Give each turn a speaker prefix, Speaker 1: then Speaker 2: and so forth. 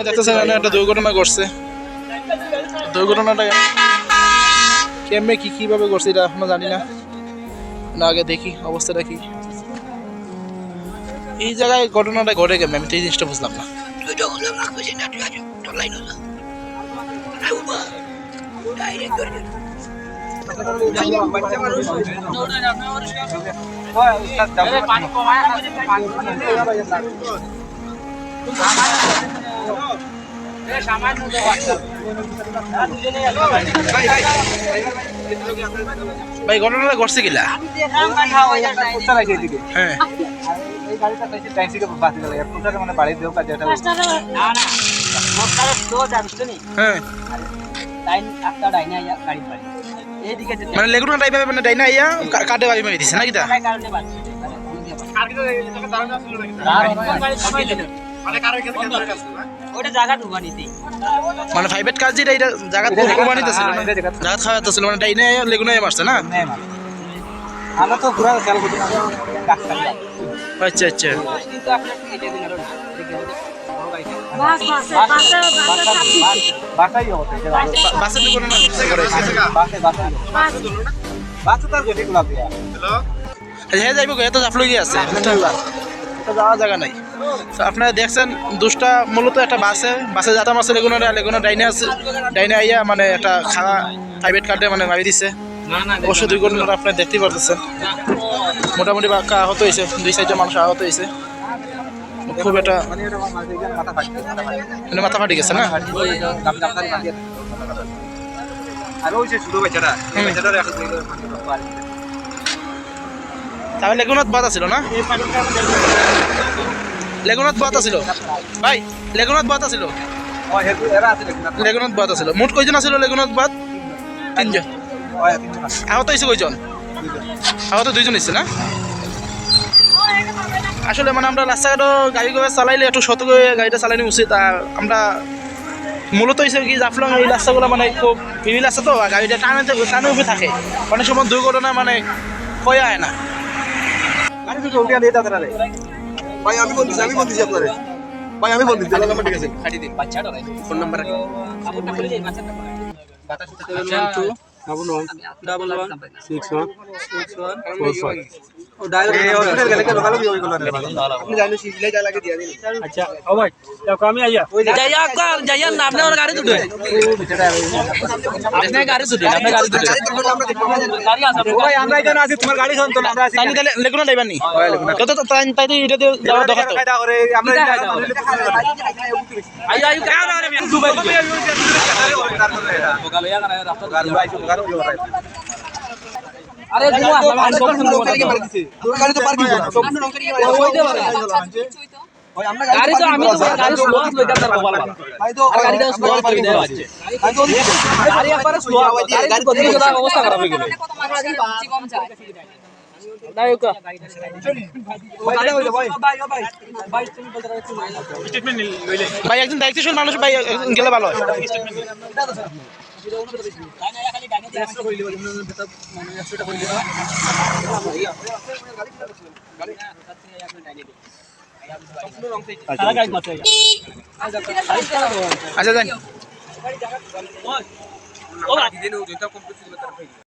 Speaker 1: দেখতেছেন একটা দুর্ঘটনা ঘটছে। দুর্ঘটনাটা কেমনে কিভাবে ঘটছে এটা এখনো জানি না। আগে দেখি অবস্থাটা কি। এই জায়গায় ঘটনাটা ঘটে কেমন আমি তো এই জিনিসটা বুঝলাম না। ভাই ঘটনাটা ঘটছে কিলা? হ্যাঁ মানে লেগুনা টাইপে মানে ডাইনা আইয়া কাটে বাড়ি মেরে দিছে নাকি তা? মানে প্রাইভেট কাজ যেটা এটা জায়গা কোরবানি দিছিল না, জায়গা খাওয়াতেছিল মানে ডাইনা আইয়া লেগুনা মারছে না?
Speaker 2: আমরা তো পুরো খেয়াল করছি না।
Speaker 1: আচ্ছা আচ্ছা বাসের দুর্ঘটনা হ্যাঁ যাইব এত জাফ লই আছে যাওয়ার জায়গা নাই। আপনারা দেখছেন দুষ্টা মূলত একটা বাসে যাতা মাসে লেগুনা ডাইনে আছে, ডাইনে আইয়া মানে একটা খাওয়া প্রাইভেট কার্ডে মানে মারি দিছে। অবশ্যই দুর্ঘটনাটা আপনারা দেখতেই পারতেছেন। মোটামুটি আহত হয়েছে, 2-4জন মানুষ আহত হয়েছে। খুব একটা মানে মাথা ফাটি গেছে না? তাহলে লেগুনাত বাদ ছিল না? লেগুনাত বাদ ছিল ভাই, লেগুনাত বাদ ছিল, লেগুনাত বাদ ছিল। মোট কয়জন আছিল লেগুনাত বাদ? 3জন। আহত হয়েছে কয়জন? আহত 2জন হয়েছে না? আসলে মানে আমরা রাস্তাঘাটও গাড়ি চালাইলে একটু সতর্ক হয়ে গাড়িটা চালানো উচিত। আর আমরা মূলত হয়েছে কি জাফলং এই রাস্তাগুলো মানে খুব ভিড় আছে তো, গাড়িটা টানে উপরে থাকে, অনেক সময় দুর্ঘটনা মানে কয়ে আয় না।
Speaker 2: ভাই আমি বলতেছি আপনারে, ভাই আমি বলতেছি নাম্বার ঠিক আছে কাটি দিন বাচ্চাটা ফোন নাম্বার রাখি ডাবল 161 ও ডায়রেক্ট হসপিটাল গেলে লোকাল দিয়ে ওই গুলো আপনি জানেন সিভিলে যা লাগে দিয়া দিন। আচ্ছা ও ভাই যাও আমি আইয়া যাইয়া কাল যাইয়া না আপনি ওর গাড়ি দুটো আপনি গাড়ি দুটো গাড়ি আছে ভাই আমরা এখানে আছি, তোমার গাড়ি শুনতো না, আমরা আছি
Speaker 1: তাহলে লেগুনা লাইবার নি তো তো তাই এটা দিয়ে যাওয়া দরকার তো।
Speaker 2: আমরা
Speaker 3: আইয়া আইয়া কেন আরে দুবাই আরে দুয়া
Speaker 2: গাড়ি তো পার্কিং
Speaker 3: গাড়ি তো আমি তো গাড়ি স্লো লইতে পারবো ভালো
Speaker 2: ভাই তো
Speaker 3: গাড়িটা স্লো করে দেওয়া আছে গাড়ি একবারে স্লো গাড়ি গতি করা অবস্থা খারাপ হয়ে গেল নায়কা
Speaker 1: ভাই একজন দায়িত্বশীল মানুষ ভাই গেলে ভালো হয়। আচ্ছা